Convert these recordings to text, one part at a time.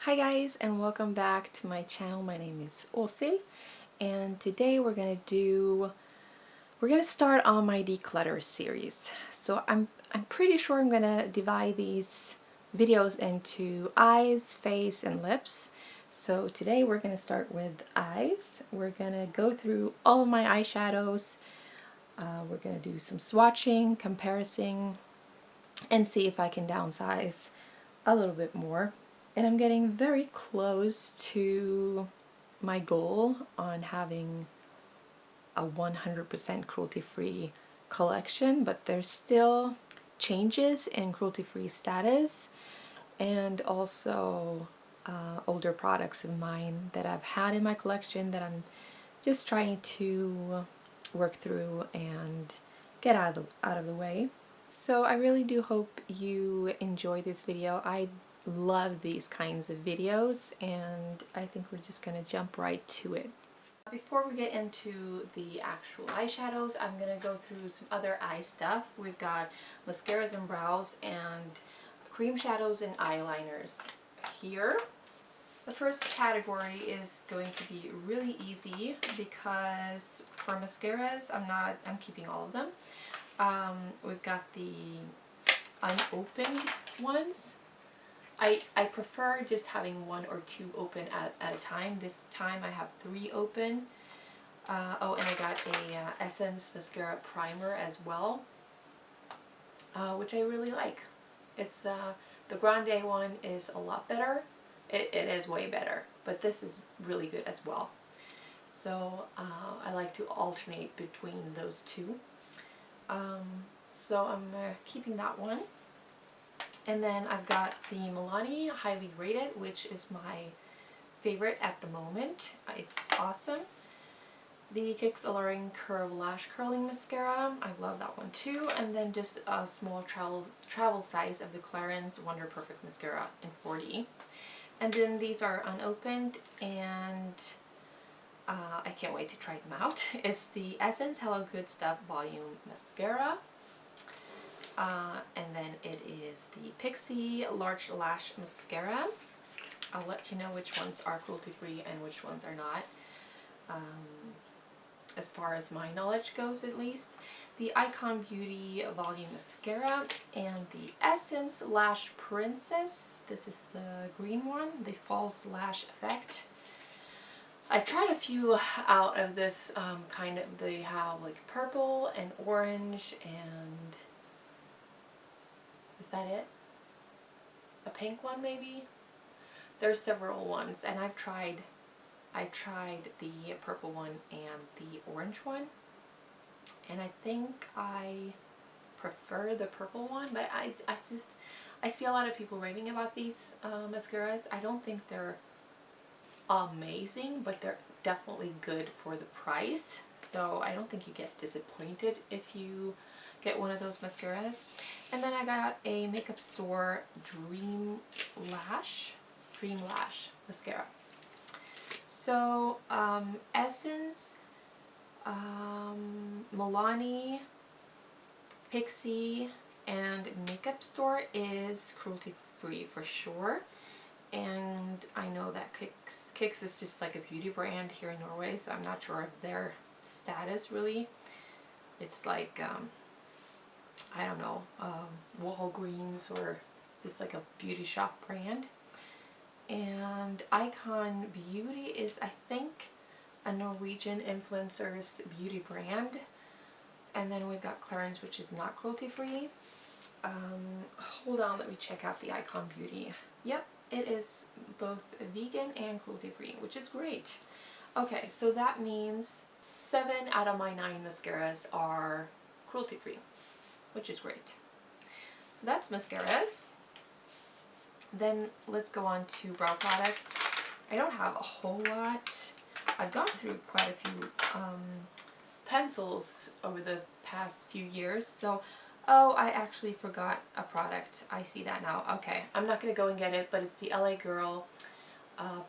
Hi guys, and welcome back to my channel. My name is Olsi, and today we're gonna start on my declutter series. So I'm pretty sure I'm gonna divide these videos into eyes, face, and lips. So today we're gonna start with eyes. We're gonna go through all of my eyeshadows. We're gonna do some swatching, comparison, and see if I can downsize a little bit more. And I'm getting very close to my goal on having a 100% cruelty-free collection, but there's still changes in cruelty-free status and also older products of mine that I've had in my collection that I'm just trying to work through and get out of the way. So I really do hope you enjoy this video. I love these kinds of videos, and I think we're just gonna jump right to it. Before we get into the actual eyeshadows, I'm gonna go through some other eye stuff. We've got mascaras and brows and cream shadows and eyeliners here. The first category is going to be really easy because for mascaras, I'm keeping all of them. We've got the unopened ones. I prefer just having one or two open at a time. This time I have 3 open. Oh, and I got a Essence Mascara Primer as well, which I really like. It's the Grande one is a lot better. It is way better, but this is really good as well. So I like to alternate between those two. So I'm keeping that one. And then I've got the Milani Highly Rated, which is my favorite at the moment. It's awesome. The Kix Alluring Curve Lash Curling Mascara. I love that one too. And then just a small travel size of the Clarins Wonder Perfect Mascara in 40. And then these are unopened, and I can't wait to try them out. It's the Essence Hello Good Stuff Volume Mascara. And then it is the Pixie Large Lash Mascara. I'll let you know which ones are cruelty-free and which ones are not. As far as my knowledge goes, at least. The Icon Beauty Volume Mascara and the Essence Lash Princess. This is the green one, the False Lash Effect. I tried a few out of this kind of, they have like purple and orange and, is that it? A pink one maybe? There's several ones, and I tried the purple one and the orange one, and I think I prefer the purple one, but I see a lot of people raving about these mascaras. I don't think they're amazing, but they're definitely good for the price, so I don't think you get disappointed if you get one of those mascaras. And then I got a Makeup Store Dream Lash Mascara. So Essence, Milani, Pixie, and Makeup Store is cruelty-free for sure. And I know that Kix is just like a beauty brand here in Norway, so I'm not sure of their status really. It's like, I don't know, Walgreens or just like a beauty shop brand. And Icon Beauty is, I think, a Norwegian influencer's beauty brand. And then we've got Clarins, which is not cruelty-free. Hold on, let me check out the Icon Beauty. Yep, it is both vegan and cruelty-free, which is great. Okay, so that means 7 out of my 9 mascaras are cruelty-free, which is great. So that's mascaras. Then let's go on to brow products. I don't have a whole lot. I've gone through quite a few pencils over the past few years. So, oh, I actually forgot a product. I see that now. Okay, I'm not going to go and get it, but it's the LA Girl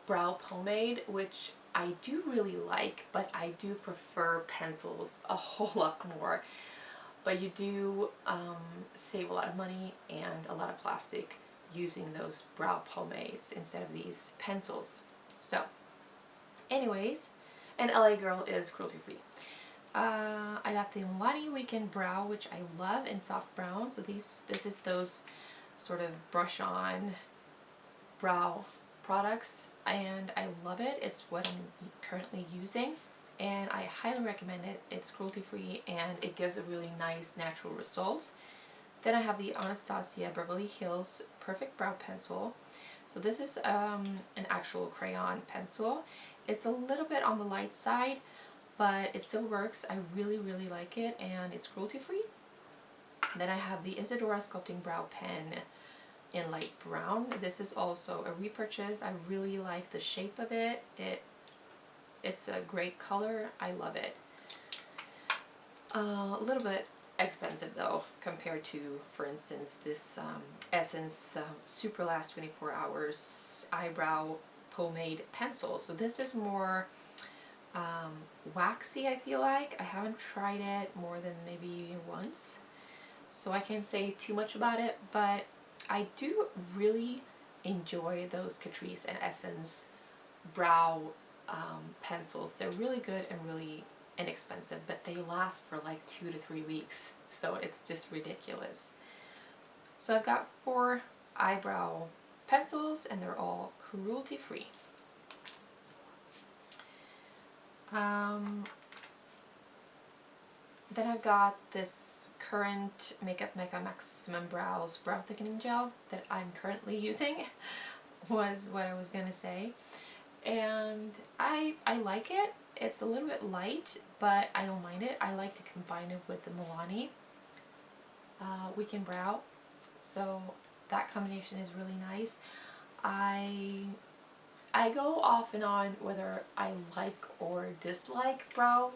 Brow Pomade, which I do really like, but I do prefer pencils a whole lot more. But you do save a lot of money and a lot of plastic using those brow pomades instead of these pencils. So anyways, and LA Girl is cruelty free. I got the Milani Weekend Brow, which I love, in soft brown. So this is those sort of brush on brow products, and I love it. It's what I'm currently using, and I highly recommend it. It's cruelty free and it gives a really nice natural result. Then I have the Anastasia Beverly Hills Perfect Brow Pencil. So this is an actual crayon pencil. It's a little bit on the light side, but it still works. I really like it, and it's cruelty free. Then I have the Isadora Sculpting Brow Pen in light brown. This is also a repurchase. I really like the shape of it. It's a great color. I love it. A little bit expensive though compared to, for instance, this Essence Super Last 24 Hours Eyebrow Pomade Pencil. So this is more waxy, I feel like. I haven't tried it more than maybe once, so I can't say too much about it, but I do really enjoy those Catrice and Essence brow pencils. They're really good and really inexpensive, but they last for like 2 to 3 weeks, so it's just ridiculous. So I've got 4 eyebrow pencils, and they're all cruelty free. Then I've got this current Makeup Mecca Maximum Brows Brow Thickening Gel that I'm currently using, was what I was gonna say. And I like it. It's a little bit light, but I don't mind it. I like to combine it with the Milani Weekend Brow, so that combination is really nice. I go off and on whether I like or dislike brow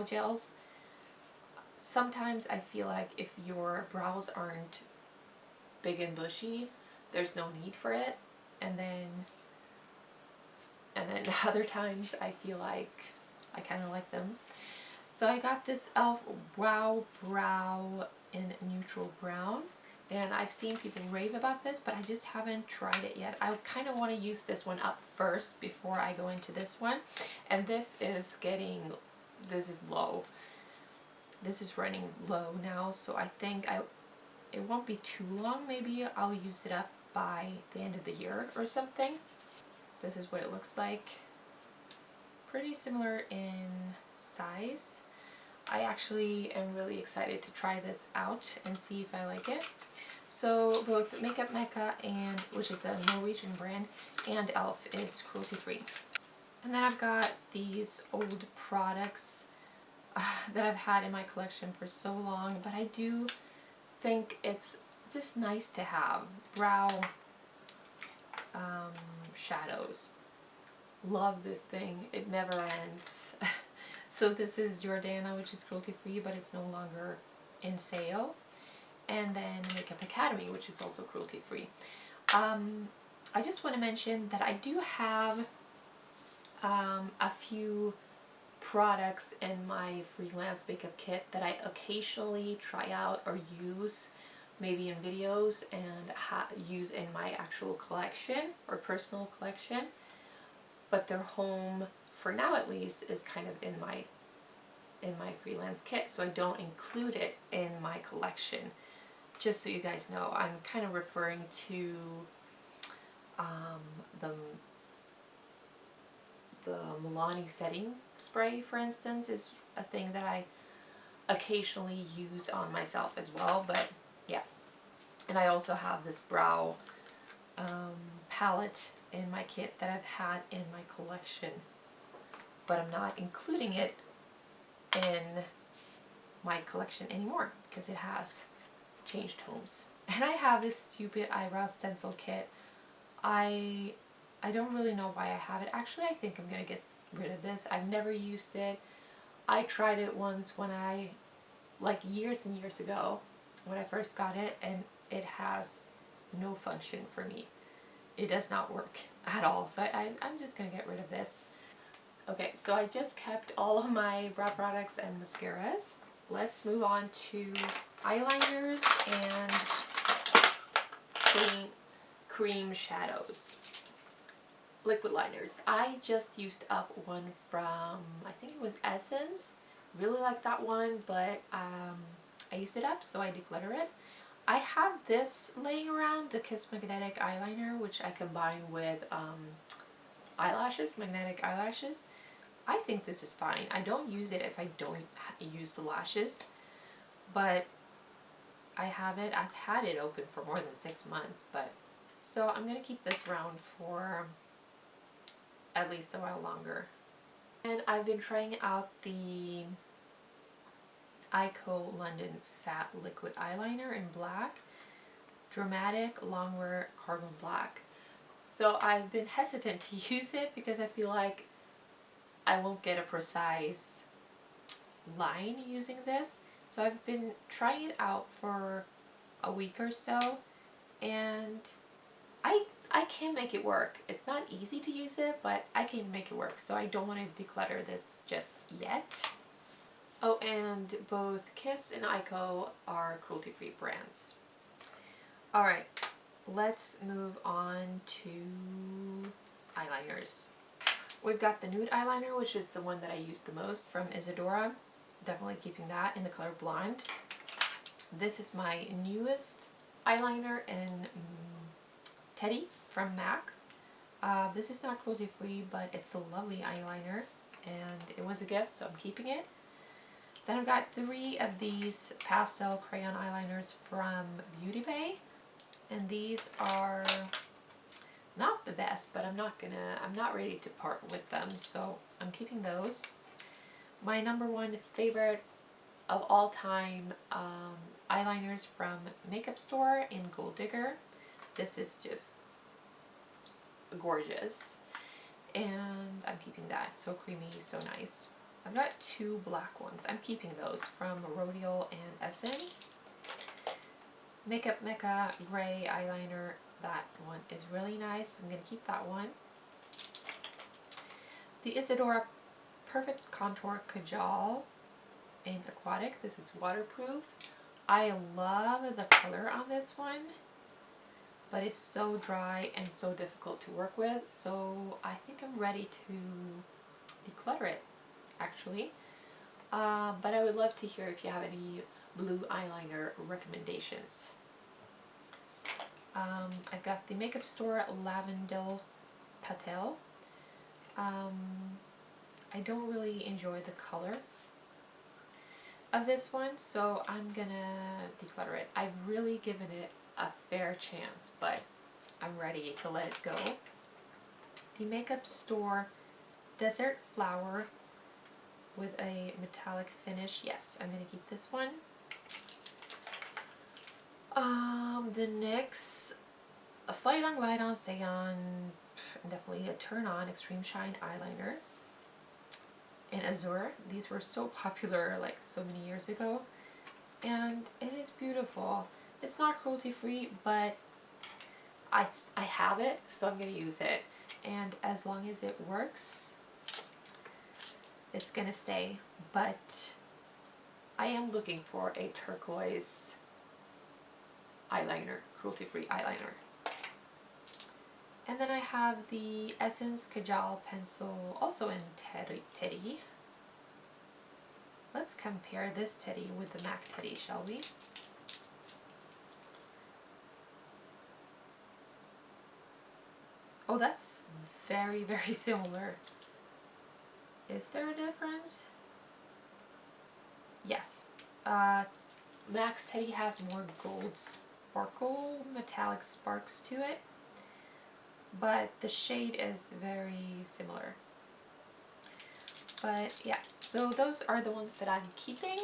gels. Sometimes I feel like if your brows aren't big and bushy, there's no need for it, and then other times I feel like I kind of like them. So I got this e.l.f. Wow Brow in Neutral Brown, and I've seen people rave about this, but I just haven't tried it yet. I kind of want to use this one up first before I go into this one, and this is low. This is running low now, so I think it won't be too long. Maybe I'll use it up by the end of the year or something. This is what it looks like. Pretty similar in size. I actually am really excited to try this out and see if I like it. So both Makeup Mecca, which is a Norwegian brand, and e.l.f. is cruelty free. And then I've got these old products that I've had in my collection for so long, but I do think it's just nice to have. Brow shadows. Love this thing. It never ends. So this is Jordana, which is cruelty free, but it's no longer in sale. And then Makeup Academy, which is also cruelty free. I just want to mention that I do have a few products in my freelance makeup kit that I occasionally try out or use, maybe in videos, and use in my actual collection or personal collection, but their home, for now at least, is kind of in my freelance kit, so I don't include it in my collection. Just so you guys know, I'm kind of referring to the Milani setting spray, for instance, is a thing that I occasionally use on myself as well, but yeah. And I also have this brow palette in my kit that I've had in my collection, but I'm not including it in my collection anymore because it has changed homes. And I have this stupid eyebrow stencil kit. I don't really know why I have it. Actually, I think I'm gonna get rid of this. I've never used it. I tried it once when like years and years ago, when I first got it, and it has no function for me. It does not work at all, so I'm just gonna get rid of this. Okay, so I just kept all of my brow products and mascaras. Let's move on to eyeliners and cream shadows. Liquid liners. I just used up one from, I think it was Essence. Really like that one, but I used it up, so I declutter it. I have this laying around, the Kiss Magnetic Eyeliner, which I combine with eyelashes, magnetic eyelashes. I think this is fine. I don't use it if I don't use the lashes, but I have it. I've had it open for more than 6 months, but so I'm gonna keep this around for at least a while longer. And I've been trying out the Ico London Fat Liquid Eyeliner in black, dramatic longwear carbon black. So I've been hesitant to use it because I feel like I won't get a precise line using this. So I've been trying it out for a week or so, and I can make it work. It's not easy to use it, but I can make it work. So I don't want to declutter this just yet. Oh, and both Kiss and Ico are cruelty-free brands. Alright, let's move on to eyeliners. We've got the nude eyeliner, which is the one that I use the most, from Isadora. Definitely keeping that in the color Blonde. This is my newest eyeliner in Teddy from MAC. This is not cruelty free, but it's a lovely eyeliner and it was a gift, so I'm keeping it. Then I've got 3 of these pastel crayon eyeliners from Beauty Bay, and these are not the best, but I'm not ready to part with them, so I'm keeping those. My #1 favorite of all time eyeliners from Makeup Store in Gold Digger. This is just gorgeous, and I'm keeping that. So creamy, so nice. I've got 2 black ones. I'm keeping those from Rodial and Essence. Makeup Mecca gray eyeliner. That one is really nice. I'm going to keep that one. The Isadora Perfect Contour Kajal in Aquatic. This is waterproof. I love the color on this one, but it's so dry and so difficult to work with, so I think I'm ready to declutter it, actually. But I would love to hear if you have any blue eyeliner recommendations. I've got the Makeup Store Lavendel Patel. I don't really enjoy the color of this one, so I'm gonna declutter it. I've really given it a fair chance, but I'm ready to let it go. The Makeup Store Desert Flower with a metallic finish. Yes, I'm gonna keep this one. The NYX A Slide On, Glide On, Stay On, definitely a Turn On Extreme Shine eyeliner in Azure. These were so popular like so many years ago, and it is beautiful. It's not cruelty free, but I have it, so I'm going to use it, and as long as it works, it's going to stay. But I am looking for a turquoise eyeliner, cruelty free eyeliner. And then I have the Essence Kajal pencil, also in Teddy. Let's compare this Teddy with the MAC Teddy, shall we? Oh, that's very, very similar. Is there a difference? Yes. MAC's Teddy has more gold sparkle, metallic sparks to it, but the shade is very similar. But yeah, so those are the ones that I'm keeping.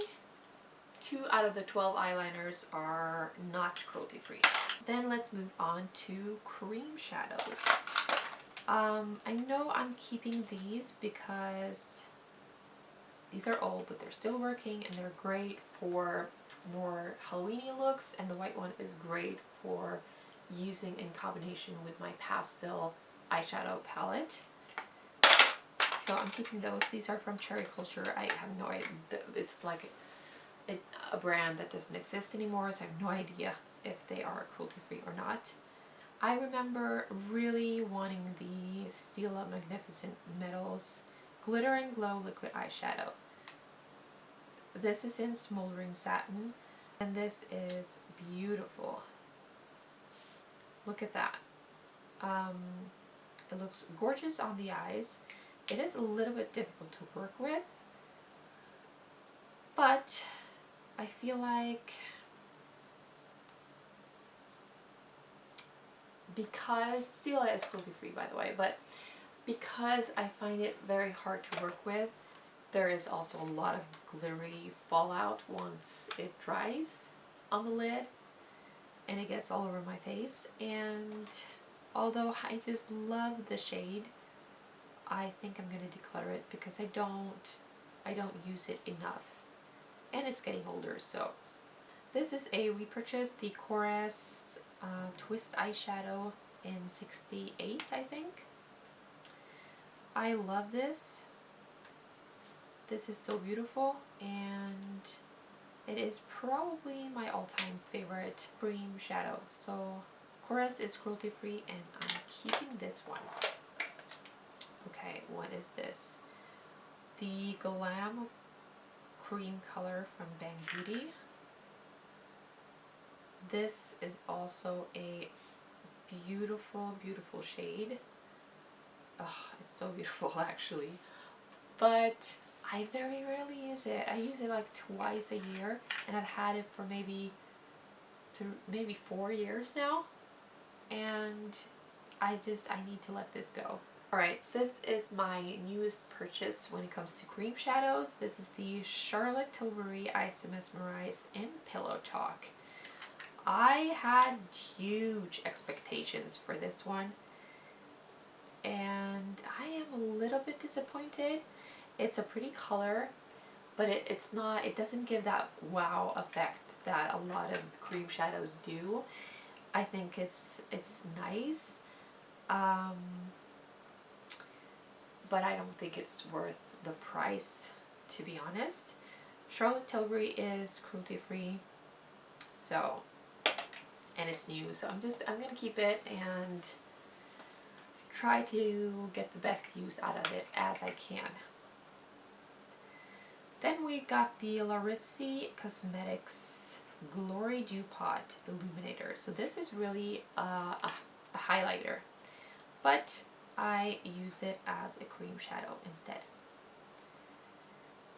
2 out of the 12 eyeliners are not cruelty free. Then let's move on to cream shadows. I know I'm keeping these because these are old, but they're still working and they're great for more Halloween-y looks, and the white one is great for using in combination with my pastel eyeshadow palette. So I'm keeping those. These are from Cherry Culture. I have no idea. It's like a brand that doesn't exist anymore, so I have no idea if they are cruelty-free or not. I remember really wanting the Stila Magnificent Metals Glitter and Glow Liquid Eyeshadow. This is in Smoldering Satin, and this is beautiful. Look at that. It looks gorgeous on the eyes. It is a little bit difficult to work with, but I feel like because Stila is cruelty free, by the way, but because I find it very hard to work with, there is also a lot of glittery fallout once it dries on the lid and it gets all over my face. And although I just love the shade, I think I'm gonna declutter it because I don't use it enough, and it's getting older. So this is a repurchase, the Chorus Twist eyeshadow in 68, I think. I love this. This is so beautiful, and it is probably my all-time favorite cream shadow. So Chorus is cruelty free, and I'm keeping this one. Okay, what is this? The Glam Cream color from Bang Beauty. This is also a beautiful, beautiful shade. Oh, it's so beautiful actually. But I very rarely use it. I use it like twice a year, and I've had it for maybe 4 years now. And I need to let this go. Alright, this is my newest purchase when it comes to cream shadows. This is the Charlotte Tilbury Ice to Mesmerize in Pillow Talk. I had huge expectations for this one, and I am a little bit disappointed. It's a pretty color, but it doesn't give that wow effect that a lot of cream shadows do. I think it's nice, but I don't think it's worth the price, to be honest. Charlotte Tilbury is cruelty free, so, and it's new, so I'm gonna keep it and try to get the best use out of it as I can. Then we got the Lauritzy Cosmetics Glory Dewpot Illuminator. So this is really a highlighter, but I use it as a cream shadow instead.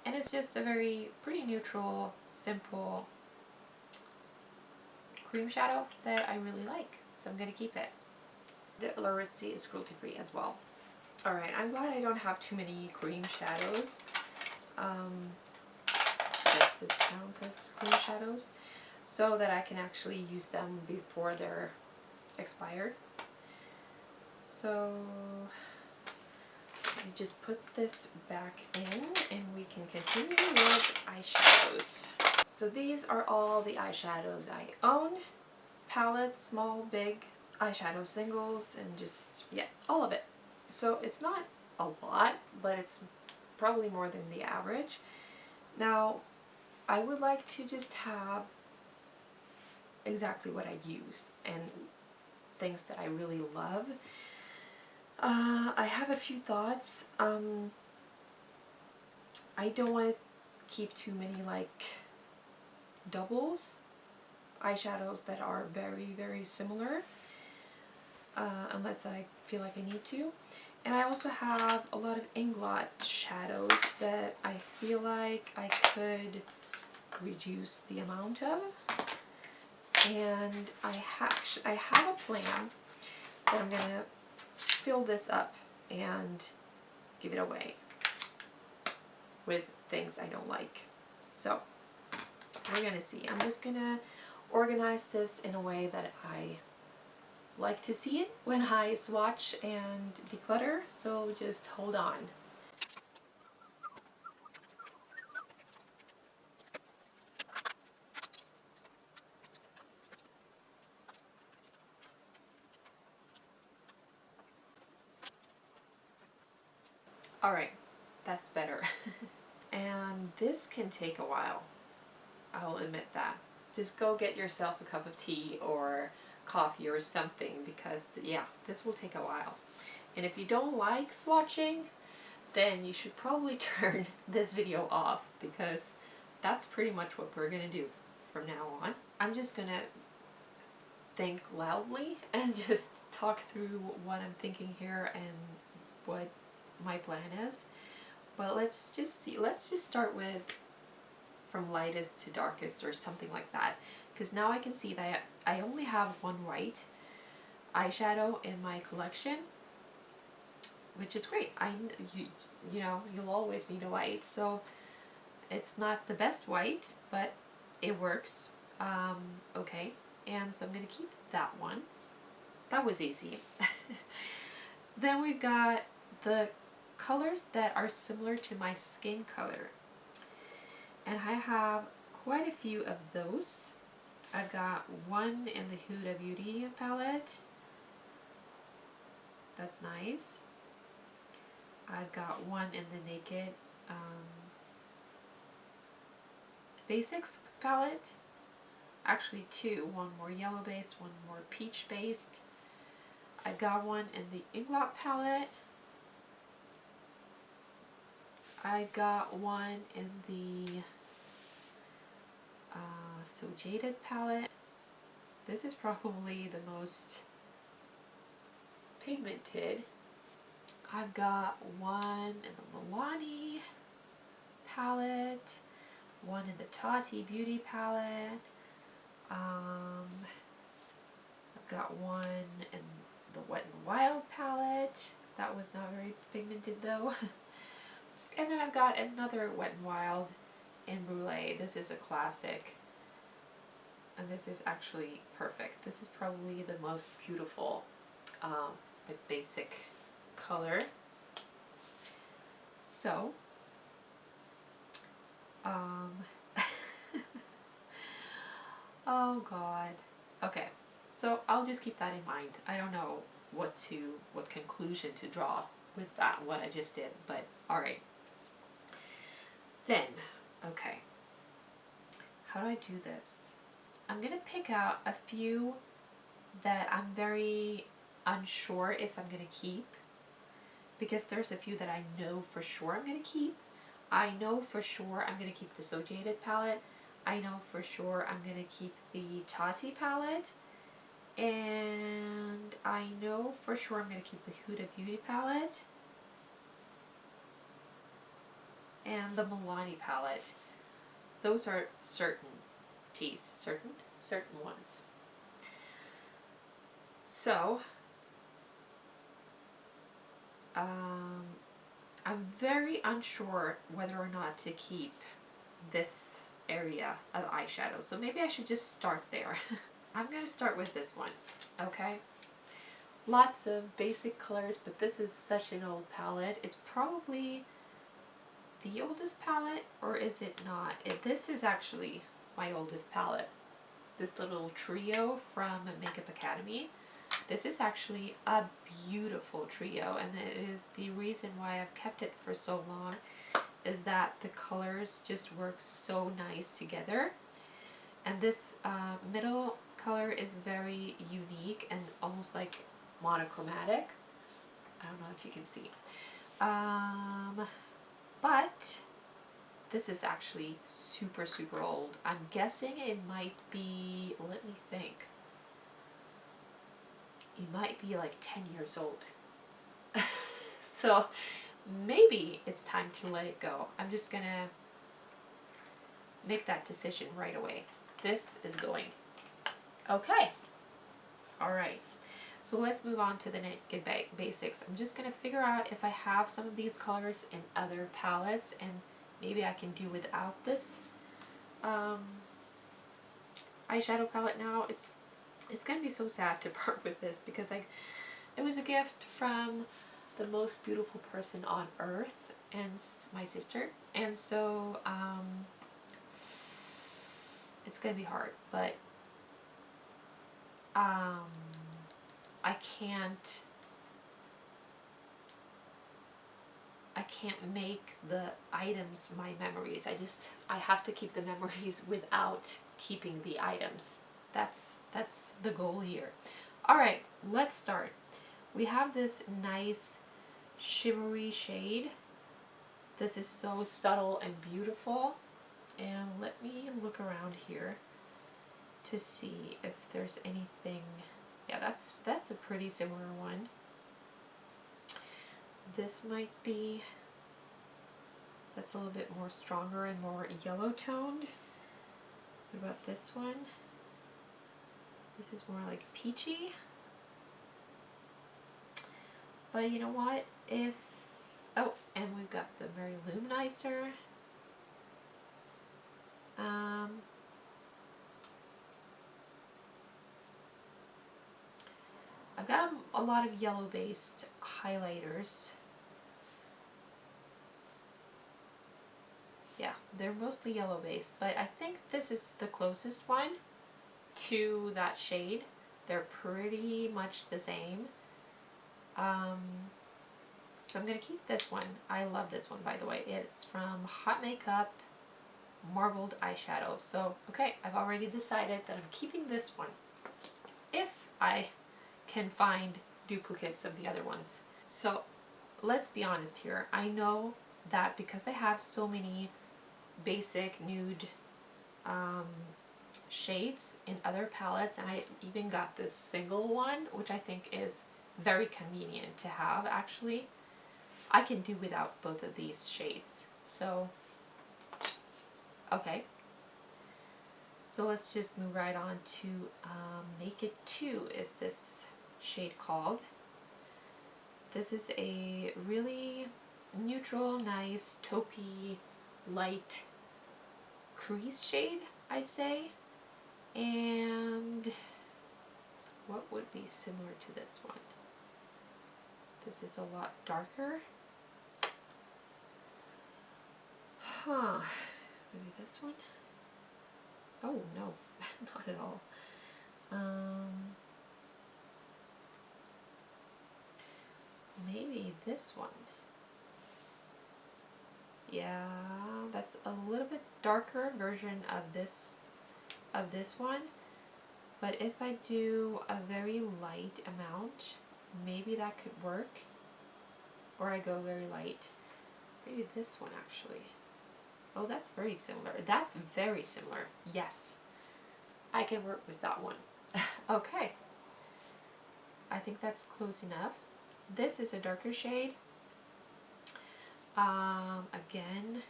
And it's just a pretty neutral, simple cream shadow that I really like, so I'm gonna keep it. The Lauritzy is cruelty free as well. Alright, I'm glad I don't have too many cream shadows. This counts as cream shadows, so that I can actually use them before they're expired. So I just put this back in and we can continue with eyeshadows. So these are all the eyeshadows I own. Palettes, small, big, eyeshadow singles, and just, yeah, all of it. So it's not a lot, but it's probably more than the average. Now, I would like to just have exactly what I use and things that I really love. I have a few thoughts. I don't want to keep too many like doubles, eyeshadows that are very, very similar, unless I feel like I need to. And I also have a lot of Inglot shadows that I feel like I could reduce the amount of. And I have a plan that I'm going to fill this up and give it away with things I don't like. So we're going to see. I'm just going to organize this in a way that I like to see it when I swatch and declutter, so just hold on. Alright, that's better. And this can take a while. I'll admit that. Just go get yourself a cup of tea or coffee or something, because yeah, this will take a while. And if you don't like swatching, then you should probably turn this video off, because that's pretty much what we're gonna do from now on. I'm just gonna think loudly and just talk through what I'm thinking here and what my plan is. But let's just start with from lightest to darkest or something like that, because now I can see that I only have one white eyeshadow in my collection, which is great. You know, you'll always need a white, so it's not the best white, but it works. Okay, and so I'm gonna keep that one. That was easy. Then we've got the colors that are similar to my skin color, and I have quite a few of those. I've got one in the Huda Beauty palette. That's nice. I've got one in the Naked Basics palette. Actually two. One more yellow based, one more peach based. I got one in the Inglot palette. I got one in the So Jaded palette. This is probably the most pigmented. I've got one in the Milani palette, one in the Tati Beauty palette. I've got one in the Wet n Wild palette. That was not very pigmented though. And then I've got another Wet n Wild in Brulee. This is a classic, and this is actually perfect. This is probably the most beautiful, like basic color. So, oh God. Okay, so I'll just keep that in mind. I don't know what conclusion to draw with that, what I just did, but alright. Then, okay, how do I do this? I'm gonna pick out a few that I'm very unsure if I'm gonna keep, because there's a few that I know for sure I'm gonna keep. I know for sure I'm gonna keep the So Jaded palette. I know for sure I'm gonna keep the Tati palette. And I know for sure I'm gonna keep the Huda Beauty palette. And the Milani palette. Those are certainties. Certain ones. So, I'm very unsure whether or not to keep this area of eyeshadow, so maybe I should just start there. I'm going to start with this one, okay? Lots of basic colors, but this is such an old palette. It's probably the oldest palette, or is it not? This is actually my oldest palette. This little trio from Makeup Academy. This is actually a beautiful trio, and it is the reason why I've kept it for so long, is that the colors just work so nice together. And this middle color is very unique and almost like monochromatic. I don't know if you can see. But this is actually super, super old. I'm guessing it might be, let me think. It might be like 10 years old. So maybe it's time to let it go. I'm just gonna make that decision right away. This is going. Okay. Alright. So let's move on to the Naked Basics. I'm just gonna figure out if I have some of these colors in other palettes, and maybe I can do without this eyeshadow palette now. It's gonna be so sad to part with this, because it was a gift from the most beautiful person on earth, and my sister, and so it's gonna be hard, but I can't make the items my memories. I have to keep the memories without keeping the items. That's the goal here. All right, let's start. We have this nice shimmery shade. This is so subtle and beautiful. And let me look around here to see if there's anything. Yeah, that's a pretty similar one. This might be, that's a little bit more stronger and more yellow toned. What about this one? This is more like peachy. But you know what? If, oh, and we've got the Mary Luminizer. I've got a lot of yellow based highlighters. Yeah, they're mostly yellow based, but I think this is the closest one to that shade. They're pretty much the same. So I'm going to keep this one. I love this one, by the way. It's from Hot Makeup Marbled Eyeshadow. So, okay, I've already decided that I'm keeping this one if I can find duplicates of the other ones. So, let's be honest here. I know that because I have so many basic nude shades in other palettes, and I even got this single one, which I think is very convenient to have actually. I can do without both of these shades. So, okay. So let's just move right on to Naked 2 is this shade called. This is a really neutral, nice, taupey, light crease shade, I'd say. And what would be similar to this one? This is a lot darker. Huh. Maybe this one? Oh, no. Not at all. Maybe this one. Yeah, that's a little bit darker version of this one. But if I do a very light amount, maybe that could work. Or I go very light. Maybe this one actually. Oh, that's very similar. That's very similar. Yes. I can work with that one. Okay. I think that's close enough. This is a darker shade. Again.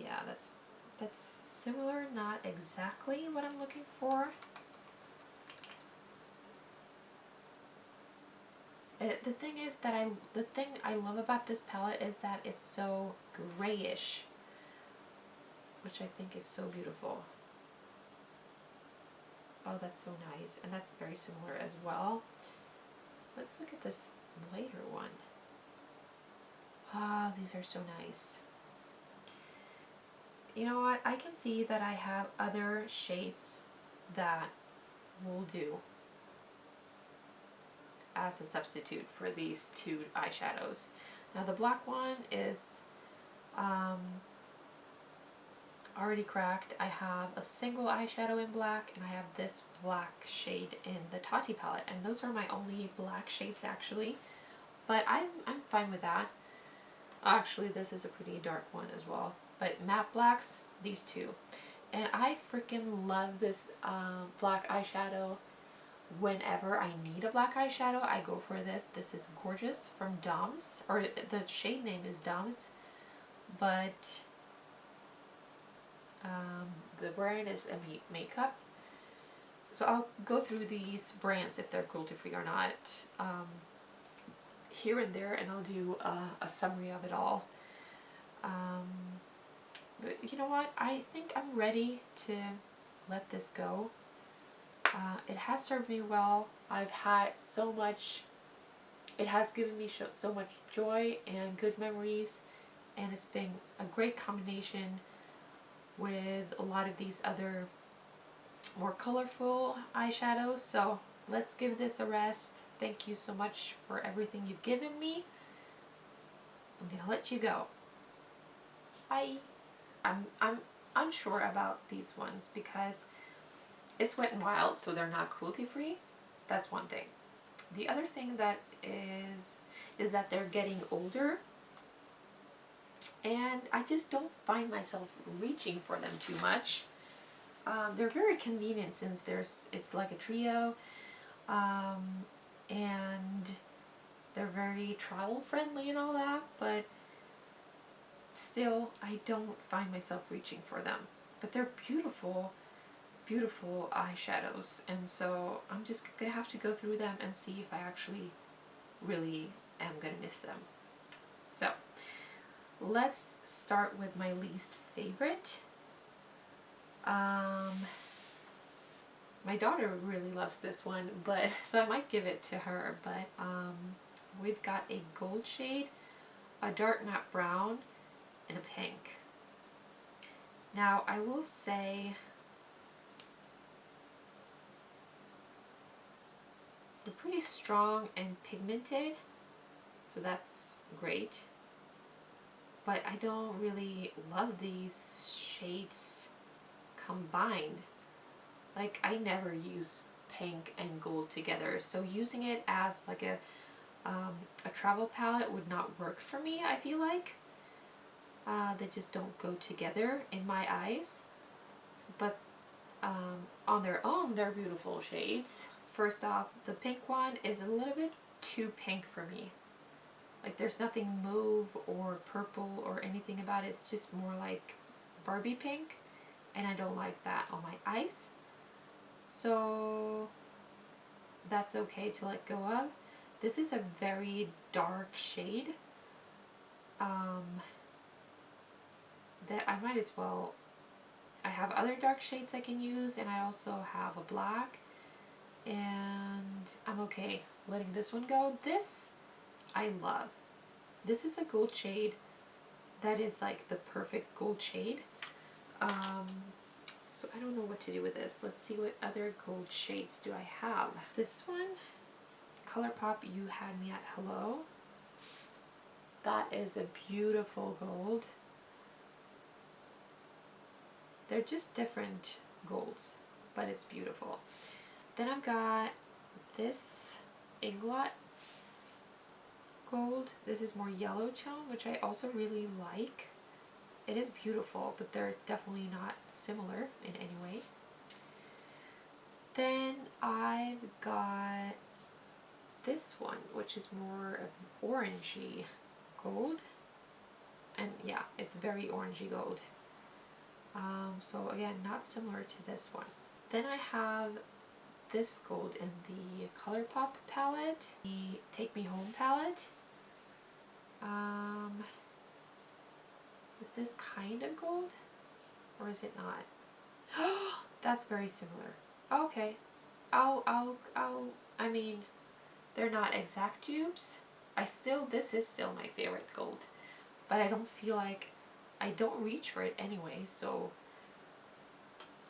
Yeah, that's similar, not exactly what I'm looking for. The thing is that the thing I love about this palette is that it's so grayish, which I think is so beautiful. Oh, that's so nice, and that's very similar as well. Let's look at this lighter one. Ah, these are so nice. You know what? I can see that I have other shades that will do as a substitute for these two eyeshadows. Now the black one is already cracked. I have a single eyeshadow in black, and I have this black shade in the Tati palette, and those are my only black shades actually, but I'm fine with that. Actually, this is a pretty dark one as well, but matte blacks, these two. And I freaking love this black eyeshadow. Whenever I need a black eyeshadow, I go for this. This is gorgeous from Dom's, or the shade name is Dom's, but the brand is Makeup. So I'll go through these brands if they're cruelty free or not here and there, and I'll do a summary of it all. But you know what? I think I'm ready to let this go. It has served me well. I've had so much, it has given me so much joy and good memories, and it's been a great combination with a lot of these other more colorful eyeshadows. So let's give this a rest. thank you so much for everything you've given me. I'm gonna let you go. Bye. I'm unsure about these ones because it's Wet n Wild, so they're not cruelty free. That's one thing. The other thing that is that they're getting older, and I just don't find myself reaching for them too much. They're very convenient since it's like a trio, and they're very travel friendly and all that, but still I don't find myself reaching for them. But they're beautiful, beautiful eyeshadows, and so I'm just gonna have to go through them and see if I actually really am gonna miss them. So let's start with my least favorite. My daughter really loves this one, but so I might give it to her, but we've got a gold shade, a dark matte brown, and a pink. Now I will say they're pretty strong and pigmented, so that's great, but I don't really love these shades combined. Like, I never use pink and gold together, so using it as like a travel palette would not work for me, I feel like. They just don't go together in my eyes, but on their own they're beautiful shades. First off, the pink one is a little bit too pink for me. Like, there's nothing mauve or purple or anything about it. It's just more like Barbie pink, and I don't like that on my eyes. So that's okay to let go of. This is a very dark shade that I might as well. I have other dark shades I can use, and I also have a black, and I'm okay letting this one go. This I love. This is a gold shade that is like the perfect gold shade. So I don't know what to do with this. Let's see what other gold shades do I have. This one, ColourPop You Had Me at Hello. That is a beautiful gold. They're just different golds, but it's beautiful. Then I've got this Inglot gold. This is more yellow tone, which I also really like. It is beautiful, but they're definitely not similar in any way. Then I've got this one, which is more of an orangey gold. And yeah, it's very orangey gold. So again, not similar to this one. Then I have this gold in the ColourPop palette, the Take Me Home palette. Is this kind of gold, or is it not? That's very similar. Okay, I mean, they're not exact dupes. This is still my favorite gold, but I don't feel like, I don't reach for it anyway, so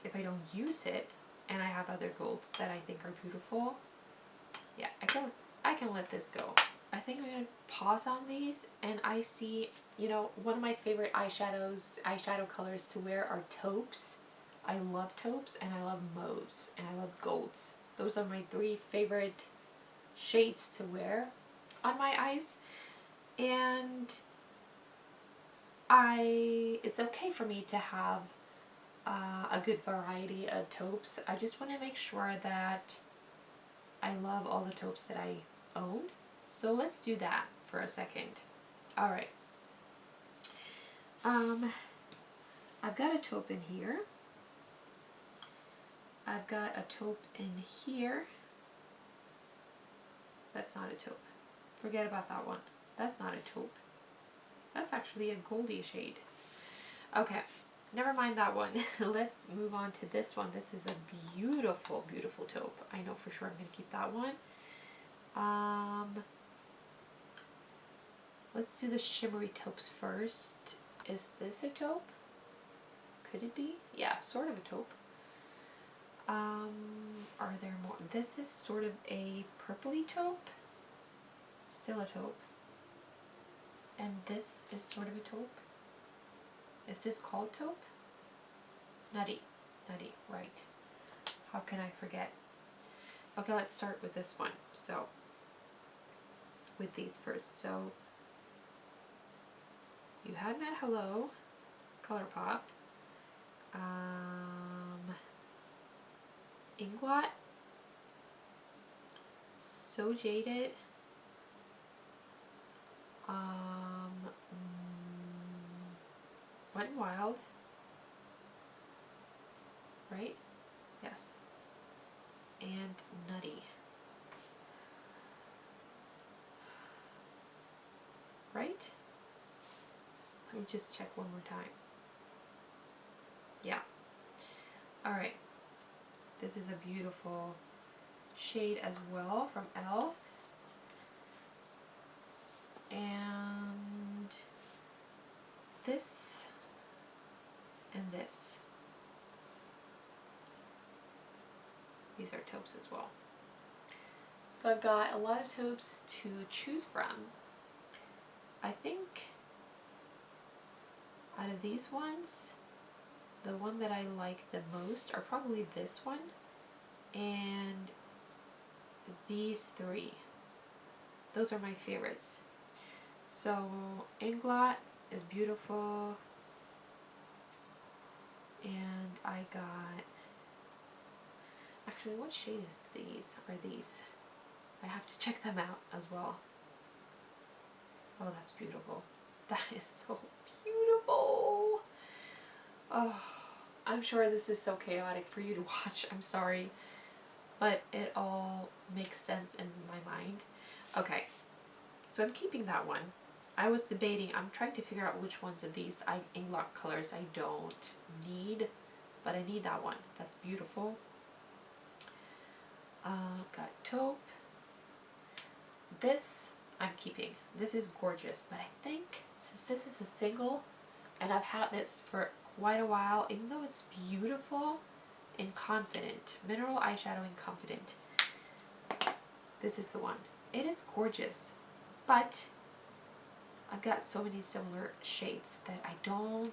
if I don't use it, and I have other golds that I think are beautiful, yeah, I can let this go. I think I'm gonna pause on these, and I see, you know, one of my favorite eyeshadow colors to wear are taupes. I love taupes, and I love mauves, and I love golds. Those are my three favorite shades to wear on my eyes, and it's okay for me to have a good variety of taupes. I just want to make sure that I love all the taupes that I own. So let's do that for a second. Alright. I've got a taupe in here. I've got a taupe in here. That's not a taupe. Forget about that one. That's not a taupe. That's actually a goldy shade. Okay, never mind that one. Let's move on to this one. This is a beautiful, beautiful taupe. I know for sure I'm going to keep that one. Let's do the Shimmery Taupes first. Is this a taupe? Could it be? Yeah, sort of a taupe. are there more? This is sort of a purpley taupe, Stila taupe. And this is sort of a taupe. Is this called taupe? Nutty, right. How can I forget? Okay, let's start with this one. So, with these first. So, You Had Met Hello, ColourPop, Inglot, So Jaded, Wet n Wild, right? Yes. And Nutty. Right? Let me just check one more time. Yeah. Alright. This is a beautiful shade as well from Elle. And this and this. These are taupes as well. So I've got a lot of taupes to choose from. I think out of these ones, the one that I like the most are probably this one and these three. Those are my favorites. So Inglot is beautiful, and I got, actually what shade is these? I have to check them out as well. Oh, that's beautiful. That is so beautiful. Oh, I'm sure this is so chaotic for you to watch. I'm sorry. But it all makes sense in my mind. Okay, so I'm keeping that one. I was debating, I'm trying to figure out which ones of these Inglot colors I don't need, but I need that one. That's beautiful. Got taupe. This I'm keeping. This is gorgeous, but I think since this is a single and I've had this for quite a while, even though it's beautiful and Confident, Mineral Eyeshadow in Confident, this is the one. It is gorgeous, but I've got so many similar shades that I don't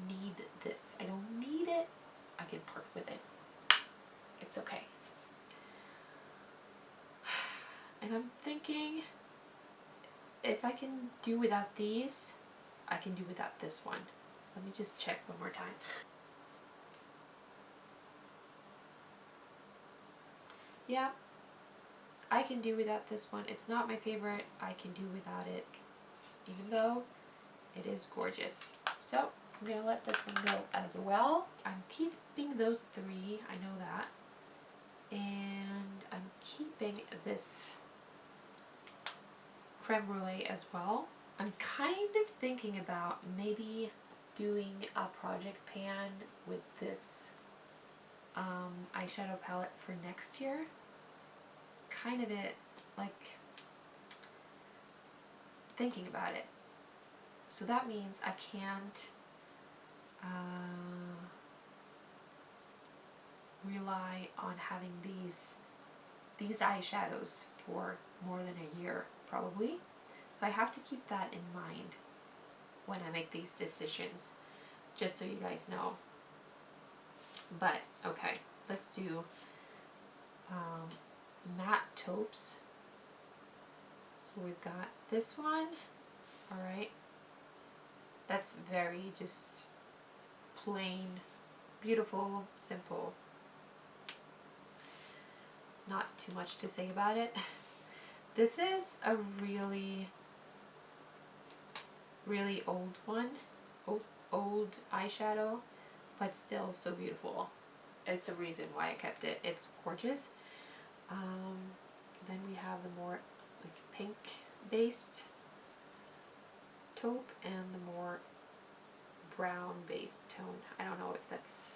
need this. I don't need it. I can part with it. It's okay. And I'm thinking if I can do without these, I can do without this one. Let me just check one more time. Yeah, I can do without this one. It's not my favorite. I can do without it, even though it is gorgeous. So I'm gonna let this one go as well. I'm keeping those three, I know that. And I'm keeping this creme brulee as well. I'm kind of thinking about maybe doing a project pan with this eyeshadow palette for next year. Kind of it, like, thinking about it. So that means I can't rely on having these eyeshadows for more than a year, probably. So I have to keep that in mind when I make these decisions, just so you guys know. But okay, let's do matte taupes. So we've got this one. All right, that's very just plain, beautiful, simple. Not too much to say about it. This is a really old one, old eyeshadow, but still so beautiful. It's a reason why I kept it. It's gorgeous. Then we have the more like pink based taupe and the more brown based tone. I don't know if that's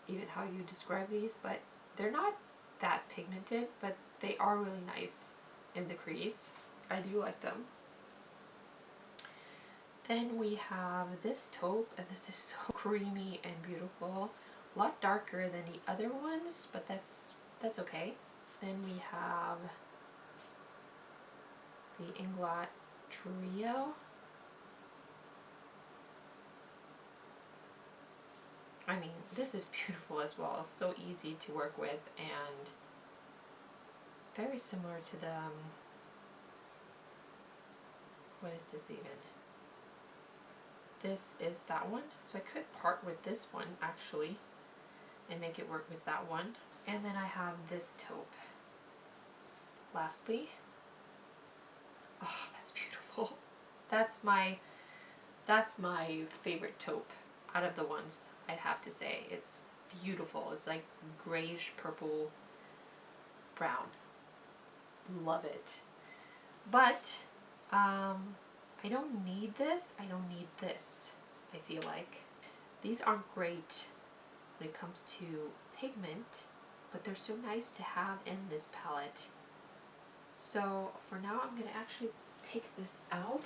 even how you describe these, but they're not that pigmented, but they are really nice in the crease. I do like them. Then we have this taupe, and this is so creamy and beautiful. a lot darker than the other ones, but that's okay. Then we have the Inglot Trio. I mean, this is beautiful as well. It's so easy to work with and very similar to the, what is this even? This is that one. So I could part with this one actually and make it work with that one. And then I have this taupe. Lastly, oh, that's beautiful. That's my favorite taupe out of the ones, I'd have to say. It's beautiful. It's like grayish purple brown. Love it. But I don't need this. I don't need this, I feel like. These aren't great when it comes to pigment, but they're so nice to have in this palette. So for now, I'm going to actually take this out.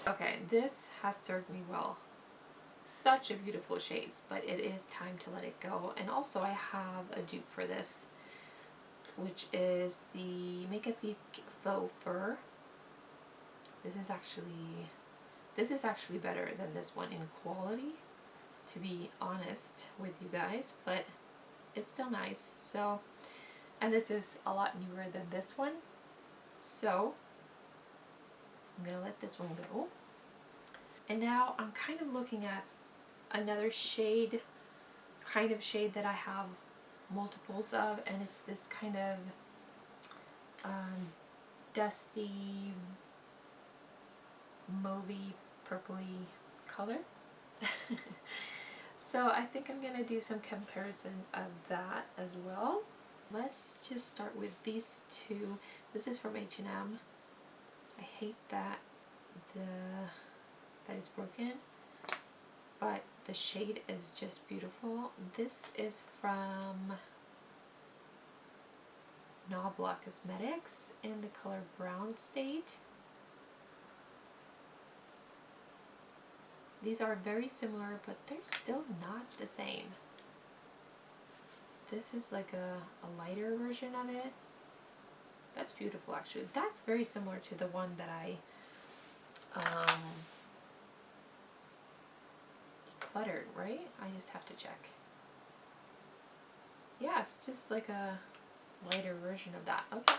Okay, this has served me well. Such a beautiful shades, but it is time to let it go. And also I have a dupe for this, which is the Makeup Geek Faux Fur. This is actually better than this one in quality, to be honest with you guys, but it's still nice. So, and this is a lot newer than this one, so I'm gonna let this one go. And now I'm kind of looking at another kind of shade that I have multiples of, and it's this kind of dusty, mauvey, purpley color. So I think I'm gonna do some comparison of that as well. Let's just start with these two. This is from H&M. I hate that that it's broken, but the shade is just beautiful. This is from Nobla Cosmetics in the color Brown State. These are very similar, but they're still not the same. This is like a lighter version of it. That's beautiful, actually. That's very similar to the one that I decluttered, right? I just have to check. Yeah, it's just like a lighter version of that. Okay.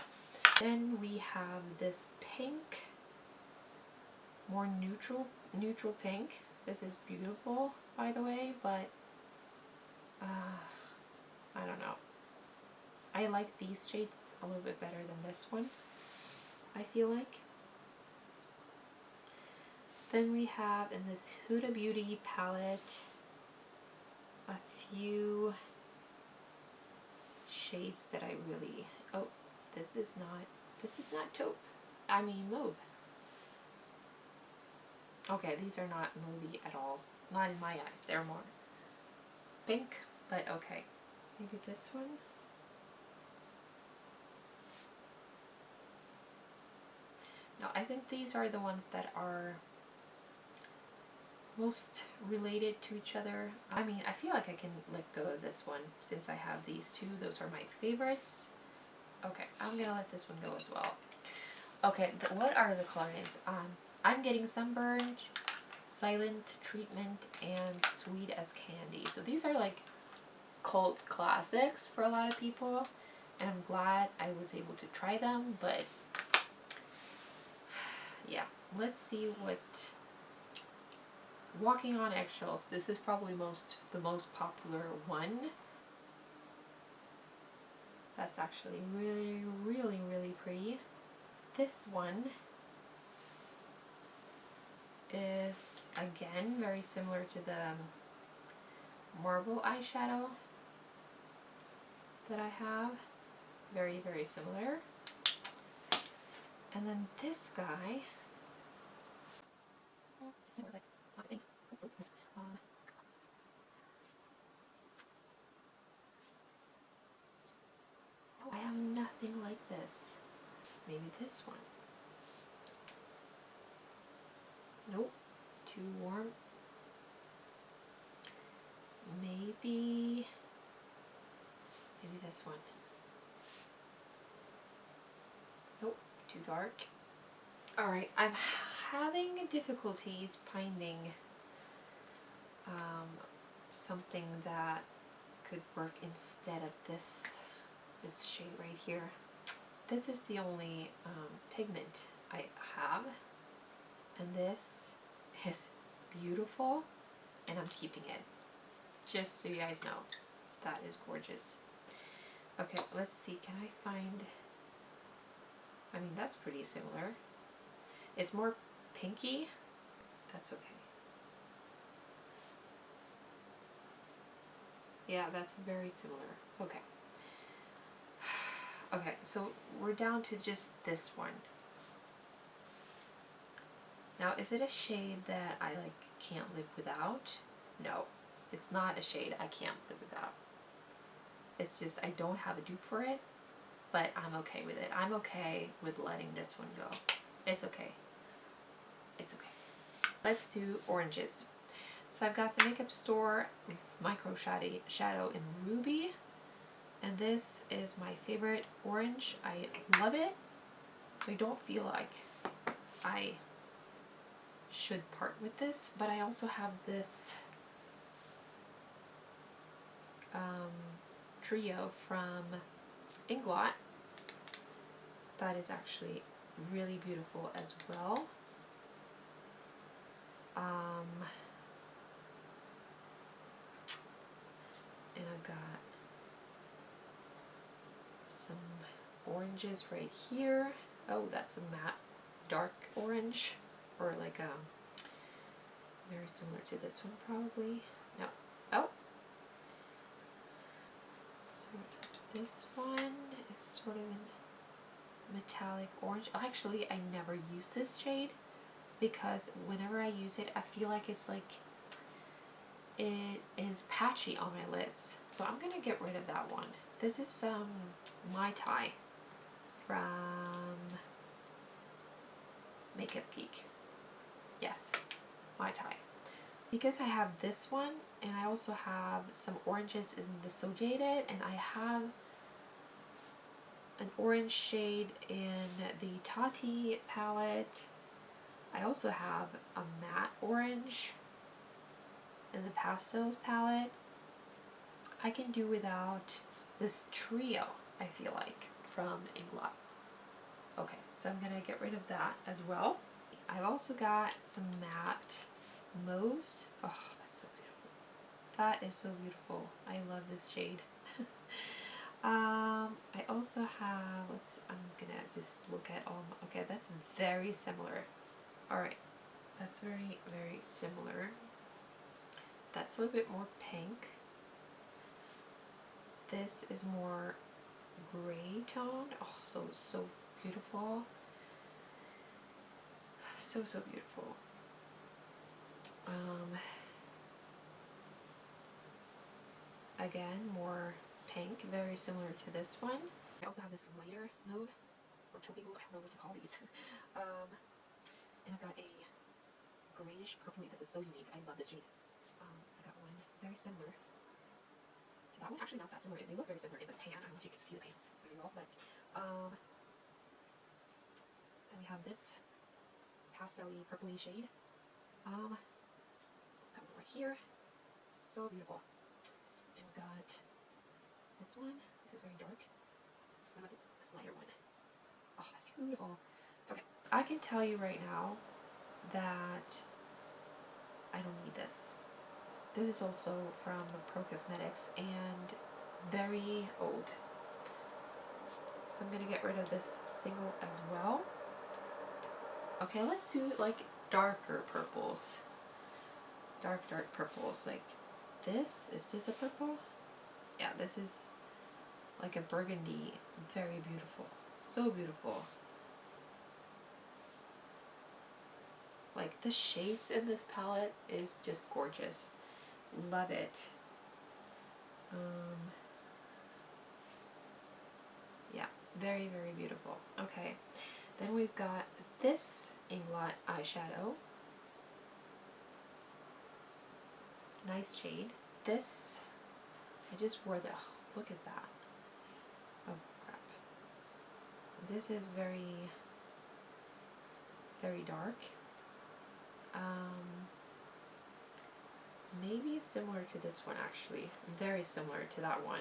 Then we have this pink, more neutral pink. This is beautiful, by the way, but I don't know. I like these shades a little bit better than this one, I feel like. Then we have in this Huda Beauty palette a few shades that I really, oh, this is not taupe. I mean mauve. Okay, these are not mauvey at all. Not in my eyes. They're more pink, but okay. Maybe this one? No, I think these are the ones that are most related to each other. I mean, I feel like I can let go of this one since I have these two. Those are my favorites. Okay, I'm gonna let this one go as well. Okay, what are the color names? I'm Getting Sunburned, Silent Treatment, and Sweet as Candy. So these are like cult classics for a lot of people, and I'm glad I was able to try them, but yeah, let's see what Walking on Eggshells. This is probably the most popular one. That's actually really, really, really pretty. This one is again very similar to the marble eyeshadow that I have. Very, very similar. And then this guy, similar, but it's not the same. Oh, I have nothing like this. Maybe this one. Nope, too warm. Maybe maybe this one. Nope, too dark. Alright, I'm having difficulties finding something that could work instead of this shade right here. This is the only pigment I have, and this is beautiful, and I'm keeping it. Just so you guys know, that is gorgeous. Okay, let's see, can I find, I mean, that's pretty similar. It's more pinky, that's okay. Yeah, that's very similar. Okay. Okay, so we're down to just this one. Now, is it a shade that I like can't live without? No, it's not a shade I can't live without. It's just I don't have a dupe for it, but I'm okay with it. I'm okay with letting this one go. It's okay. It's okay. Let's do oranges. So I've got the Makeup Store Micro Shadow in Ruby, and this is my favorite orange. I love it, so I don't feel like I should part with this, but I also have this trio from Inglot that is actually really beautiful as well. And I've got some oranges right here. Oh, that's a matte dark orange, or like very similar to this one probably. No. Oh. So this one is sort of a metallic orange. Actually, I never use this shade because whenever I use it, I feel like it's like it is patchy on my lids. So I'm gonna get rid of that one. This is Mai Tai from Makeup Geek. Yes, Mai Tai. Because I have this one, and I also have some oranges in the Sojaded, and I have an orange shade in the Tati palette. I also have a matte orange in the Pastels palette. I can do without this trio, I feel like, from Inglot. Okay, so I'm gonna get rid of that as well. I've also got some matte mauves. Oh, that's so beautiful. That is so beautiful. I love this shade. I also have, I'm gonna just look at all my, okay, that's very similar. Alright, that's very, very similar. That's a little bit more pink. This is more gray tone. Oh, so beautiful. So beautiful. Again, more pink, very similar to this one. I also have this lighter mauve, or taupey mauve, I don't know what to call these. And I've got a grayish purpley. This is so unique. I love this shade. I got one very similar to that one. Actually, not that similar. They look very similar in the pan. I don't know if you can see the pans very well, but then we have this pastel-y purpley shade. Got one right here. So beautiful. And we've got this one. This is very dark. What about this lighter one? Oh, that's beautiful. Okay, I can tell you right now that I don't need this. This is also from Pro Cosmetics and very old. So I'm gonna get rid of this single as well. Okay, let's do like darker purples. Dark purples. Like this. Is this a purple? Yeah, this is like a burgundy. Very beautiful. So beautiful. Like the shades in this palette is just gorgeous. Love it. Yeah, very, very beautiful. Okay, then we've got this Inglot eyeshadow. Nice shade. This, I just wore the, oh, look at that. This is very, very dark. Maybe similar to this one actually. Very similar to that one.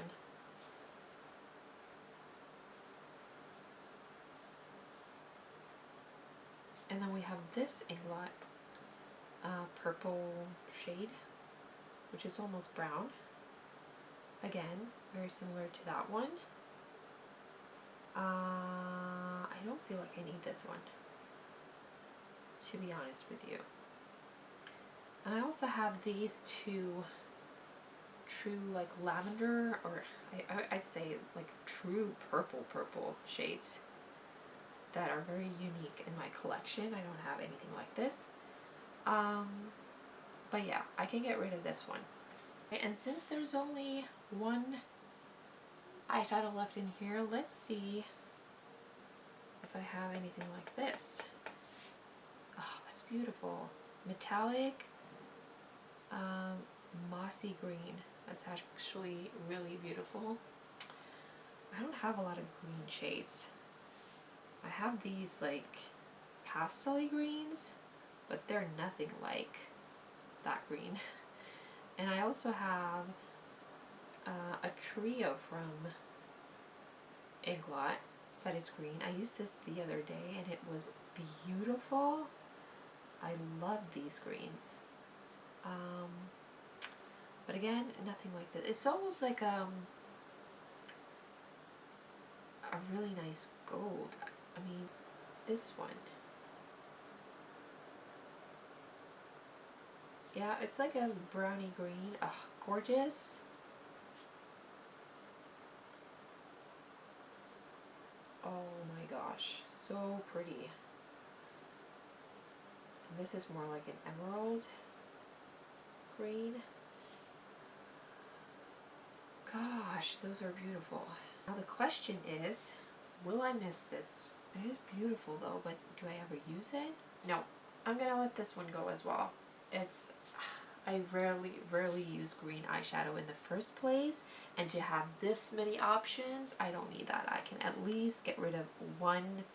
And then we have this Inglot purple shade, which is almost brown. Again, very similar to that one. I don't feel like I need this one, to be honest with you. And I also have these two true like lavender, or I'd say like true purple shades that are very unique in my collection. I don't have anything like this. But yeah, I can get rid of this one. And since there's only one eyeshadow left in here, let's see if I have anything like this. Oh, that's beautiful. Metallic, mossy green. That's actually really beautiful. I don't have a lot of green shades. I have these like pastel-y greens, but they're nothing like that green. And I also have a trio from Inglot that is green. I used this the other day and it was beautiful. I love these greens. But again, nothing like this. It's almost like a really nice gold. I mean, this one. Yeah, it's like a brownie green. Ugh, gorgeous. Oh my gosh, so pretty. And this is more like an emerald green. Gosh, those are beautiful. Now the question is, will I miss this? It is beautiful though, but do I ever use it? No, I'm gonna let this one go as well. I rarely use green eyeshadow in the first place, and to have this many options, I don't need that. I can at least get rid of one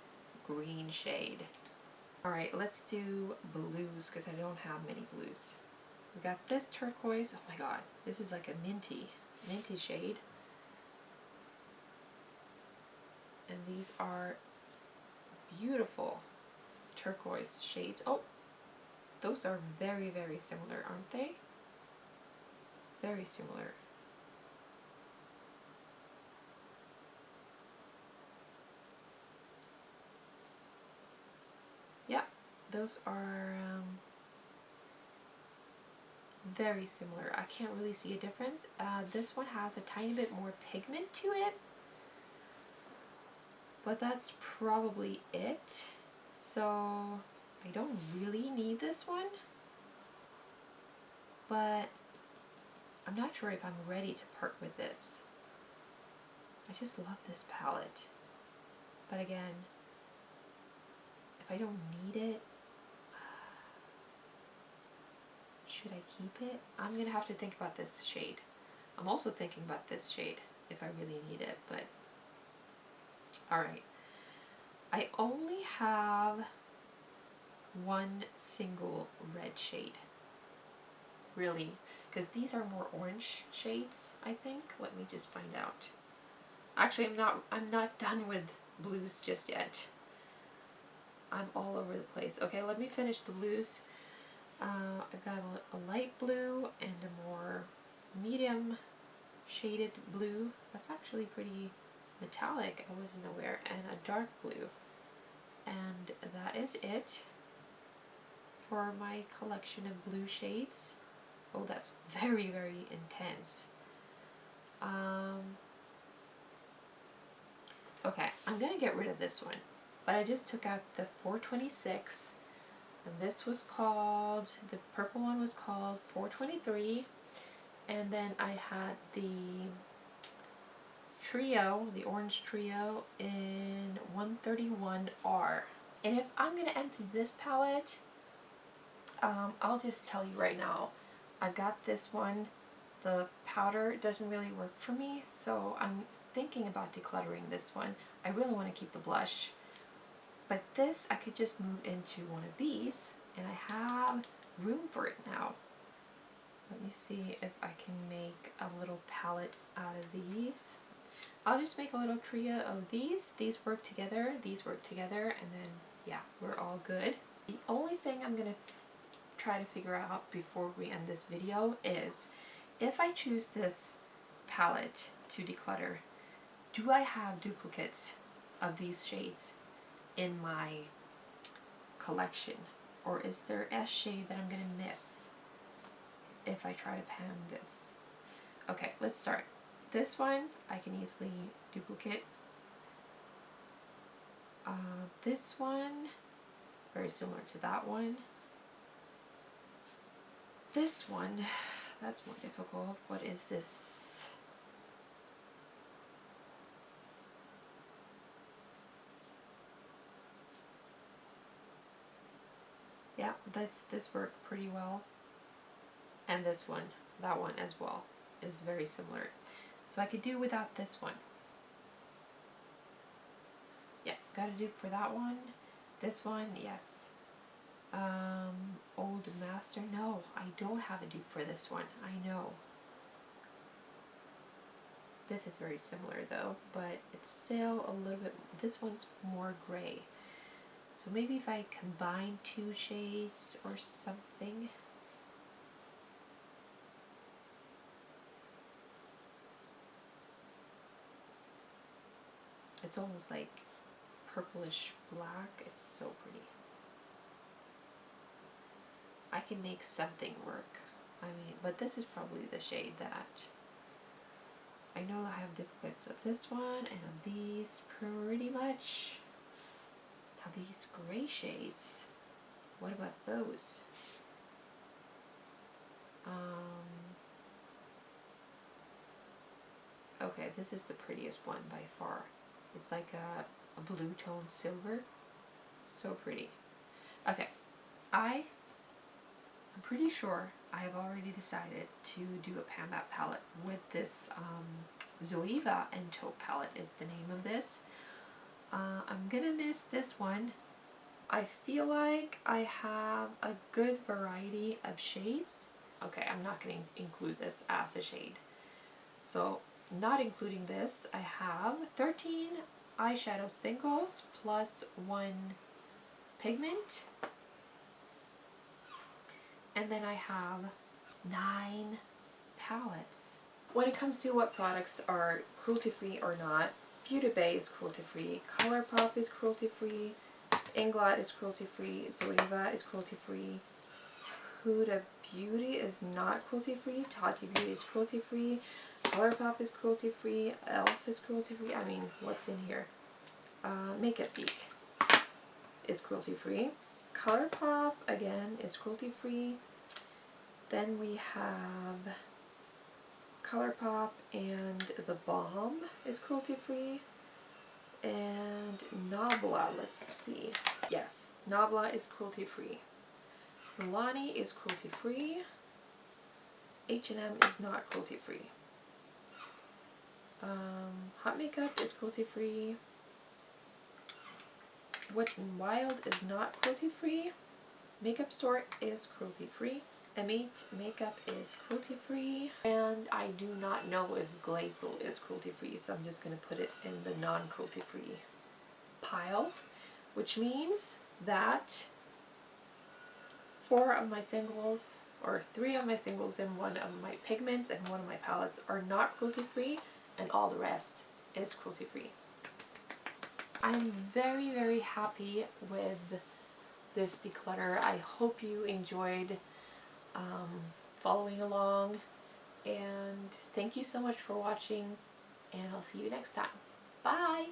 green shade. Alright, let's do blues, because I don't have many blues. We got this turquoise. Oh my god, this is like a minty shade. And these are beautiful turquoise shades. Oh, those are very similar, aren't they? Very similar. Yeah, those are very similar. I can't really see a difference. This one has a tiny bit more pigment to it, but that's probably it. So I don't really need this one, but I'm not sure if I'm ready to part with this. I just love this palette. But again, if I don't need it, should I keep it? I'm gonna have to think about this shade. I'm also thinking about this shade if I really need it, but alright. I only have one single red shade, really, because these are more orange shades, I think. Let me just find out. Actually, I'm not done with blues just yet. I'm all over the place. Okay, let me finish the blues. I've got a light blue and a more medium shaded blue. That's actually pretty metallic, I wasn't aware, and a dark blue. And that is it for my collection of blue shades. Oh, that's very intense. Okay, I'm gonna get rid of this one, but I just took out the 426, and this was called, the purple one was called 423, and then I had the trio, the orange trio in 131R. And if I'm gonna empty this palette, I'll just tell you right now, I got this one. The powder doesn't really work for me, so thinking about decluttering this one. I really want to keep the blush, but this I could just move into one of these, and I have room for it now. Let me see if I can make a little palette out of these. I'll just make a little trio of these. These work together, these work together, and then yeah, we're all good. The only thing I'm gonna try to figure out before we end this video is, if I choose this palette to declutter, do I have duplicates of these shades in my collection? Or is there a shade that I'm gonna miss if I try to pan this? Okay, let's start. This one I can easily duplicate. This one, very similar to that one. This one, that's more difficult. What is this? Yeah, this worked pretty well. And this one, that one as well, is very similar. So I could do without this one. Yeah, got a dupe for that one. This one, yes. Old Master, no, I don't have a dupe for this one. I know. This is very similar though, but it's still a little bit, this one's more gray. So maybe if I combine two shades or something. It's almost like purplish black. It's so pretty. I can make something work. I mean, but this is probably the shade that I know. I have duplicates of this one and of these pretty much. Now these gray shades, what about those? Okay, this is the prettiest one by far. It's like a blue tone silver. So pretty. Okay, I'm pretty sure I have already decided to do a pan that palette with this Zoeva and Taupe palette is the name of this. I'm gonna miss this one. I feel like I have a good variety of shades. Okay, I'm not gonna include this as a shade. So not including this, I have 13 eyeshadow singles plus 1 pigment. And then I have 9 palettes. When it comes to what products are cruelty-free or not, Beauty Bay is cruelty-free, ColourPop is cruelty-free, Inglot is cruelty-free, Zoeva is cruelty-free, Huda Beauty is not cruelty-free, Tati Beauty is cruelty-free, ColourPop is cruelty-free, Elf is cruelty-free. I mean, what's in here? Makeup Geek is cruelty-free. ColourPop, again, is cruelty-free. Then we have ColourPop and The Balm is cruelty-free. And Nabla, let's see. Yes, Nabla is cruelty-free. Milani is cruelty-free. H&M is not cruelty-free. Hot Makeup is cruelty-free. Wet n Wild is not cruelty-free. Makeup Store is cruelty-free. M8 Makeup is cruelty-free. And I do not know if Glazel is cruelty-free, so I'm just going to put it in the non-cruelty-free pile, which means that 4 of my singles, or 3 of my singles and 1 of my pigments and 1 of my palettes are not cruelty-free, and all the rest is cruelty-free. I'm very, very happy with this declutter. I hope you enjoyed following along, and thank you so much for watching, and I'll see you next time. Bye!